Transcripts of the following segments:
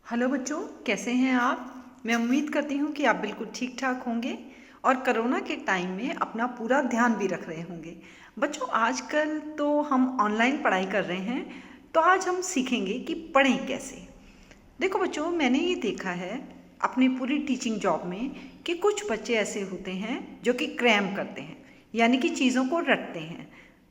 Hello बच्चों, कैसे हैं आप। मैं उम्मीद करती हूँ कि आप बिल्कुल ठीक ठाक होंगे और कोरोना के टाइम में अपना पूरा ध्यान भी रख रहे होंगे। बच्चों, आजकल तो हम ऑनलाइन पढ़ाई कर रहे हैं, तो आज हम सीखेंगे कि पढ़ें कैसे। देखो बच्चों, मैंने ये देखा है अपनी पूरी टीचिंग जॉब में कि कुछ बच्चे ऐसे होते हैं जो कि क्रैम करते हैं, यानी कि चीज़ों को रटते हैं।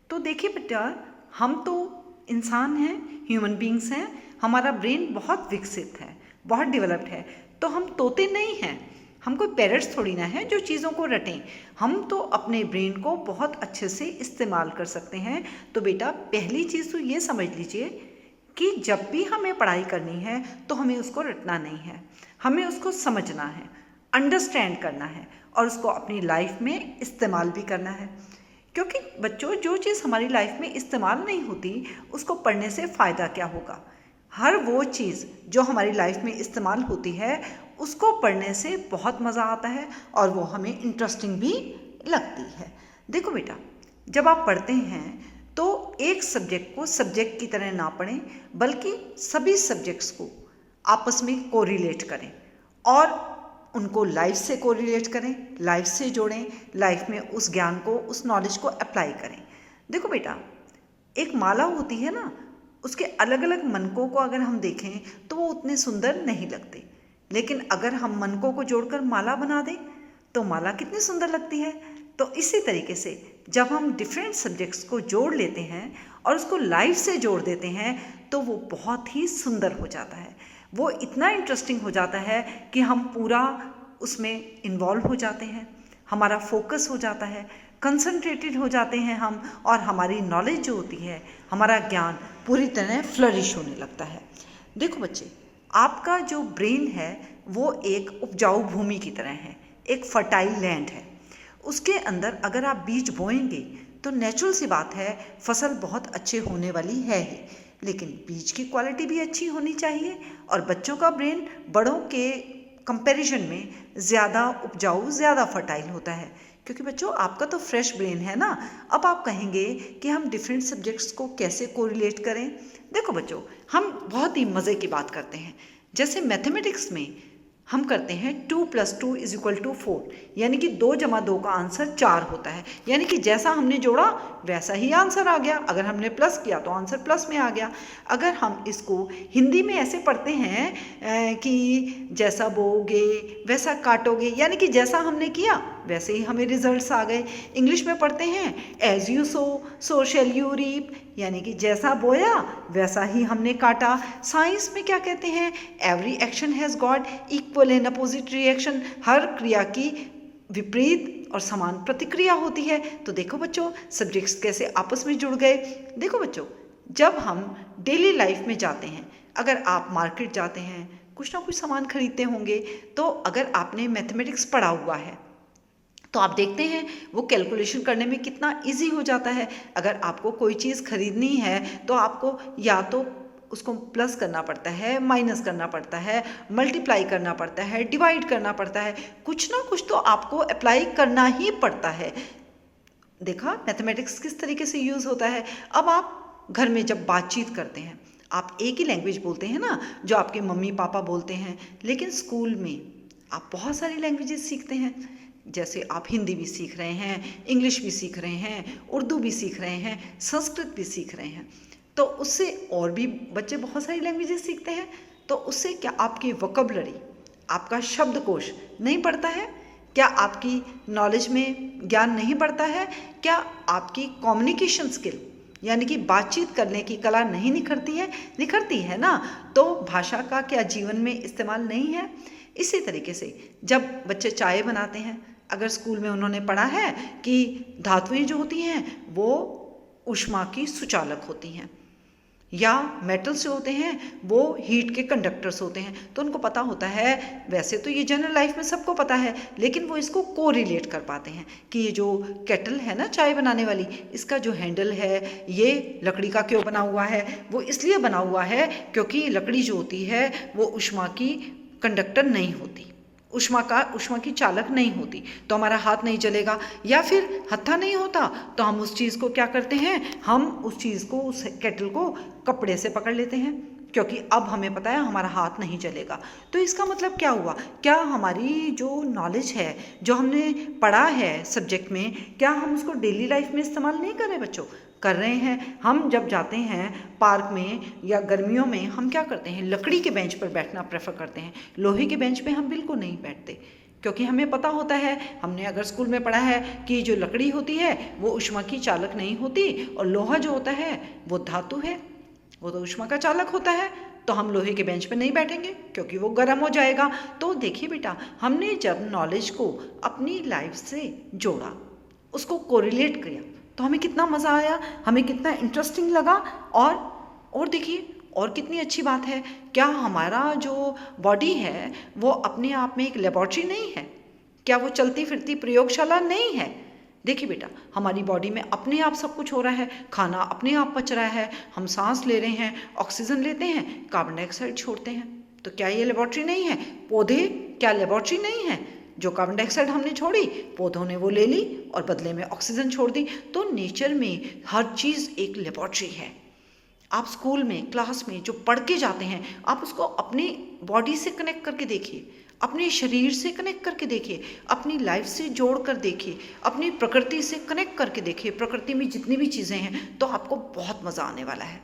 तो देखिए बेटा, हम तो इंसान हैं, ह्यूमन बींग्स हैं, हमारा ब्रेन बहुत विकसित है, बहुत डेवलप्ड है। तो हम तोते नहीं हैं, हम कोई पेरेंट्स थोड़ी ना हैं जो चीज़ों को रटें। हम तो अपने ब्रेन को बहुत अच्छे से इस्तेमाल कर सकते हैं। तो बेटा, पहली चीज़ तो ये समझ लीजिए कि जब भी हमें पढ़ाई करनी है तो हमें उसको रटना नहीं है, हमें उसको समझना है, अंडरस्टैंड करना है और उसको अपनी लाइफ में इस्तेमाल भी करना है। क्योंकि बच्चों, जो चीज़ हमारी लाइफ में इस्तेमाल नहीं होती उसको पढ़ने से फ़ायदा क्या होगा। हर वो चीज़ जो हमारी लाइफ में इस्तेमाल होती है उसको पढ़ने से बहुत मज़ा आता है और वो हमें इंटरेस्टिंग भी लगती है। देखो बेटा, जब आप पढ़ते हैं तो एक सब्जेक्ट को सब्जेक्ट की तरह ना पढ़ें, बल्कि सभी सब्जेक्ट्स को आपस में कोरिलेट करें और उनको लाइफ से कोरिलेट करें, लाइफ से जोड़ें, लाइफ में उस ज्ञान को, उस नॉलेज को अप्लाई करें। देखो बेटा, एक माला होती है ना, उसके अलग अलग मनकों को अगर हम देखें तो वो उतने सुंदर नहीं लगते, लेकिन अगर हम मनकों को जोड़कर माला बना दें तो माला कितनी सुंदर लगती है। तो इसी तरीके से जब हम डिफरेंट सब्जेक्ट्स को जोड़ लेते हैं और उसको लाइफ से जोड़ देते हैं तो वो बहुत ही सुंदर हो जाता है, वो इतना इंटरेस्टिंग हो जाता है कि हम पूरा उसमें इन्वॉल्व हो जाते हैं, हमारा फोकस हो जाता है, कंसंट्रेटेड हो जाते हैं हम, और हमारी नॉलेज जो होती है, हमारा ज्ञान पूरी तरह फ्लरिश होने लगता है। देखो बच्चे, आपका जो ब्रेन है वो एक उपजाऊ भूमि की तरह है, एक फर्टाइल लैंड है। उसके अंदर अगर आप बीज बोएंगे तो नेचुरल सी बात है फसल बहुत अच्छे होने वाली है ही, लेकिन बीज की क्वालिटी भी अच्छी होनी चाहिए। और बच्चों का ब्रेन बड़ों के कंपैरिजन में ज़्यादा उपजाऊ, ज़्यादा फर्टाइल होता है, क्योंकि बच्चों आपका तो फ्रेश ब्रेन है ना। अब आप कहेंगे कि हम डिफरेंट सब्जेक्ट्स को कैसे कोरिलेट करें। देखो बच्चों, हम बहुत ही मज़े की बात करते हैं। जैसे मैथमेटिक्स में हम करते हैं 2 + 2 = 4, यानी कि 2 + 2 का आंसर 4 होता है। यानी कि जैसा हमने जोड़ा वैसा ही आंसर आ गया, अगर हमने प्लस किया तो आंसर प्लस में आ गया। अगर हम इसको हिंदी में ऐसे पढ़ते हैं कि जैसा बोओगे वैसा काटोगे, यानी कि जैसा हमने किया वैसे ही हमें रिजल्ट्स आ गए। इंग्लिश में पढ़ते हैं as you sow so shall you reap, यानी कि जैसा बोया वैसा ही हमने काटा। साइंस में क्या कहते हैं, every action has got equal and opposite reaction, हर क्रिया की विपरीत और समान प्रतिक्रिया होती है। तो देखो बच्चों, सब्जेक्ट्स कैसे आपस में जुड़ गए। देखो बच्चों, जब हम डेली लाइफ में जाते हैं, अगर आप मार्केट जाते हैं, कुछ ना कुछ सामान खरीदते होंगे, तो अगर आपने मैथमेटिक्स पढ़ा हुआ है तो आप देखते हैं वो कैलकुलेशन करने में कितना इजी हो जाता है। अगर आपको कोई चीज़ खरीदनी है तो आपको या तो उसको प्लस करना पड़ता है, माइनस करना पड़ता है, मल्टीप्लाई करना पड़ता है, डिवाइड करना पड़ता है, कुछ ना कुछ तो आपको अप्लाई करना ही पड़ता है। देखा मैथमेटिक्स किस तरीके से यूज़ होता है। अब आप घर में जब बातचीत करते हैं, आप एक ही लैंग्वेज बोलते हैं ना जो आपके मम्मी पापा बोलते हैं, लेकिन स्कूल में आप बहुत सारी लैंग्वेजेस सीखते हैं। जैसे आप हिंदी भी सीख रहे हैं, इंग्लिश भी सीख रहे हैं, उर्दू भी सीख रहे हैं, संस्कृत भी सीख रहे हैं। तो उससे और भी बच्चे बहुत सारी लैंग्वेजेस सीखते हैं। तो उससे क्या आपकी वोकैबुलरी, आपका शब्दकोश नहीं बढ़ता है? क्या आपकी नॉलेज में ज्ञान नहीं बढ़ता है? क्या आपकी कम्युनिकेशन स्किल, यानी कि बातचीत करने की कला नहीं निखरती है? निखरती है ना। तो भाषा का क्या जीवन में इस्तेमाल नहीं है? इसी तरीके से जब बच्चे चाय बनाते हैं, अगर स्कूल में उन्होंने पढ़ा है कि धातुएं जो होती हैं वो ऊष्मा की सुचालक होती हैं, या मेटल्स जो होते हैं वो हीट के कंडक्टर्स होते हैं, तो उनको पता होता है। वैसे तो ये जनरल लाइफ में सबको पता है, लेकिन वो इसको कोरिलेट कर पाते हैं कि ये जो केटल है ना चाय बनाने वाली, इसका जो हैंडल है ये लकड़ी का क्यों बना हुआ है। वो इसलिए बना हुआ है क्योंकि लकड़ी जो होती है वो ऊष्मा की कंडक्टर नहीं होती, ऊष्मा की चालक नहीं होती, तो हमारा हाथ नहीं जलेगा। या फिर हत्था नहीं होता तो हम उस चीज़ को क्या करते हैं, हम उस चीज़ को, उस केटल को कपड़े से पकड़ लेते हैं। क्योंकि अब हमें पता है हमारा हाथ नहीं चलेगा। तो इसका मतलब क्या हुआ, क्या हमारी जो नॉलेज है, जो हमने पढ़ा है सब्जेक्ट में, क्या हम उसको डेली लाइफ में इस्तेमाल नहीं कर रहे बच्चों? कर रहे हैं। हम जब जाते हैं पार्क में या गर्मियों में, हम क्या करते हैं, लकड़ी के बेंच पर बैठना प्रेफर करते हैं। लोहे के बेंच पे हम बिल्कुल नहीं बैठते, क्योंकि हमें पता होता है, हमने अगर स्कूल में पढ़ा है कि जो लकड़ी होती है वो ऊष्मा की चालक नहीं होती, और लोहा जो होता है वो धातु है, वो तो ऊष्मा का चालक होता है। तो हम लोहे के बेंच पे नहीं बैठेंगे क्योंकि वो गर्म हो जाएगा। तो देखिए बेटा, हमने जब नॉलेज को अपनी लाइफ से जोड़ा, उसको कोरिलेट किया, तो हमें कितना मज़ा आया, हमें कितना इंटरेस्टिंग लगा। और देखिए, और कितनी अच्छी बात है, क्या हमारा जो बॉडी है वो अपने आप में एक लेबॉर्ट्री नहीं है? क्या वो चलती फिरती प्रयोगशाला नहीं है? देखिए बेटा, हमारी बॉडी में अपने आप सब कुछ हो रहा है, खाना अपने आप पच रहा है, हम सांस ले रहे हैं, ऑक्सीजन लेते हैं, कार्बन डाइऑक्साइड छोड़ते हैं। तो क्या ये लेबॉर्ट्री नहीं है? पौधे क्या लेबॉर्ट्री नहीं है? जो कार्बन डाइऑक्साइड हमने छोड़ी, पौधों ने वो ले ली और बदले में ऑक्सीजन छोड़ दी। तो नेचर में हर चीज़ एक लेबॉर्ट्री है। आप स्कूल में, क्लास में जो पढ़ के जाते हैं, आप उसको अपनी बॉडी से कनेक्ट करके देखिए, अपने शरीर से कनेक्ट करके देखिए, अपनी लाइफ से जोड़ कर देखिए, अपनी प्रकृति से कनेक्ट करके देखिए। प्रकृति में जितनी भी चीज़ें हैं, तो आपको बहुत मज़ा आने वाला है,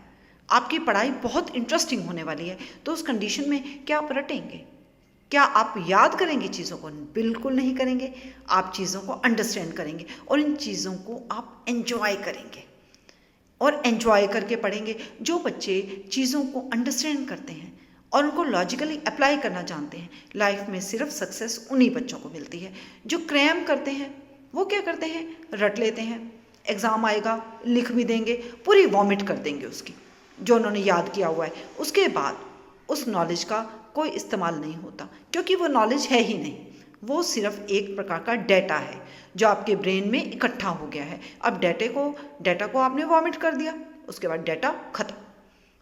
आपकी पढ़ाई बहुत इंटरेस्टिंग होने वाली है। तो उस कंडीशन में क्या आप रटेंगे? क्या आप याद करेंगे चीज़ों को? बिल्कुल नहीं करेंगे। आप चीज़ों को अंडरस्टैंड करेंगे और इन चीज़ों को आप एंजॉय करेंगे और एंजॉय करके पढ़ेंगे। जो बच्चे चीज़ों को अंडरस्टैंड करते हैं और उनको लॉजिकली अप्लाई करना जानते हैं, लाइफ में सिर्फ सक्सेस उन्हीं बच्चों को मिलती है। जो क्रैम करते हैं वो क्या करते हैं, रट लेते हैं, एग्ज़ाम आएगा लिख भी देंगे, पूरी वॉमिट कर देंगे उसकी जो उन्होंने याद किया हुआ है। उसके बाद उस नॉलेज का कोई इस्तेमाल नहीं होता, क्योंकि वो नॉलेज है ही नहीं, वो सिर्फ एक प्रकार का डेटा है जो आपके ब्रेन में इकट्ठा हो गया है। अब डेटा को आपने वॉमिट कर दिया, उसके बाद डेटा खत्म।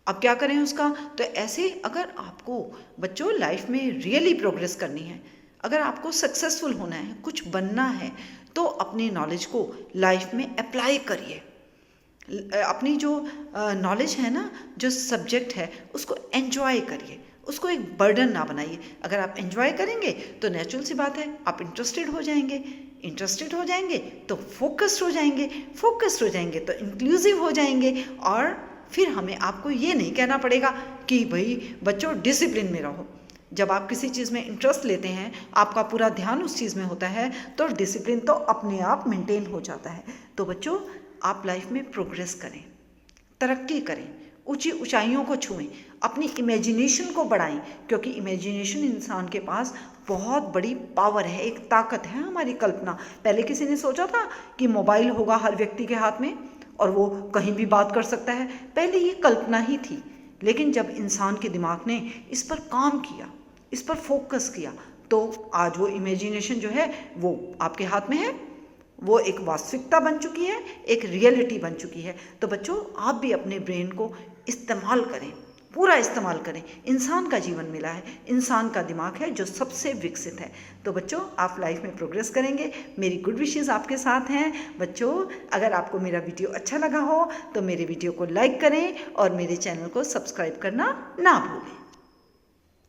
अब क्या करें उसका? तो ऐसे अगर आपको बच्चों लाइफ में रियली प्रोग्रेस करनी है, अगर आपको सक्सेसफुल होना है, कुछ बनना है, तो अपनी नॉलेज को लाइफ में अप्लाई करिए। अपनी जो नॉलेज है ना, जो सब्जेक्ट है, उसको एंजॉय करिए, उसको एक बर्डन ना बनाइए। अगर आप एंजॉय करेंगे तो नेचुरल सी बात है आप इंटरेस्टेड हो जाएंगे तो फोकस्ड हो जाएंगे तो इंक्लूसिव हो जाएंगे। और फिर हमें आपको ये नहीं कहना पड़ेगा कि भाई बच्चों डिसिप्लिन में रहो। जब आप किसी चीज़ में इंटरेस्ट लेते हैं, आपका पूरा ध्यान उस चीज़ में होता है, तो डिसिप्लिन तो अपने आप मेंटेन हो जाता है। तो बच्चों, आप लाइफ में प्रोग्रेस करें, तरक्की करें, ऊंची ऊंचाइयों को छुएं, अपनी इमेजिनेशन को बढ़ाएं, क्योंकि इमेजिनेशन इंसान के पास बहुत बड़ी पावर है, एक ताकत है हमारी कल्पना। पहले किसी ने सोचा था कि मोबाइल होगा हर व्यक्ति के हाथ में और वो कहीं भी बात कर सकता है? पहले ये कल्पना ही थी, लेकिन जब इंसान के दिमाग ने इस पर काम किया, इस पर फोकस किया, तो आज वो इमेजिनेशन जो है वो आपके हाथ में है, वो एक वास्तविकता बन चुकी है, एक रियलिटी बन चुकी है। तो बच्चों, आप भी अपने ब्रेन को इस्तेमाल करें, पूरा इस्तेमाल करें। इंसान का जीवन मिला है, इंसान का दिमाग है जो सबसे विकसित है। तो बच्चों, आप लाइफ में प्रोग्रेस करेंगे। मेरी गुड विशेस आपके साथ हैं। बच्चों, अगर आपको मेरा वीडियो अच्छा लगा हो तो मेरे वीडियो को लाइक करें और मेरे चैनल को सब्सक्राइब करना ना भूलें।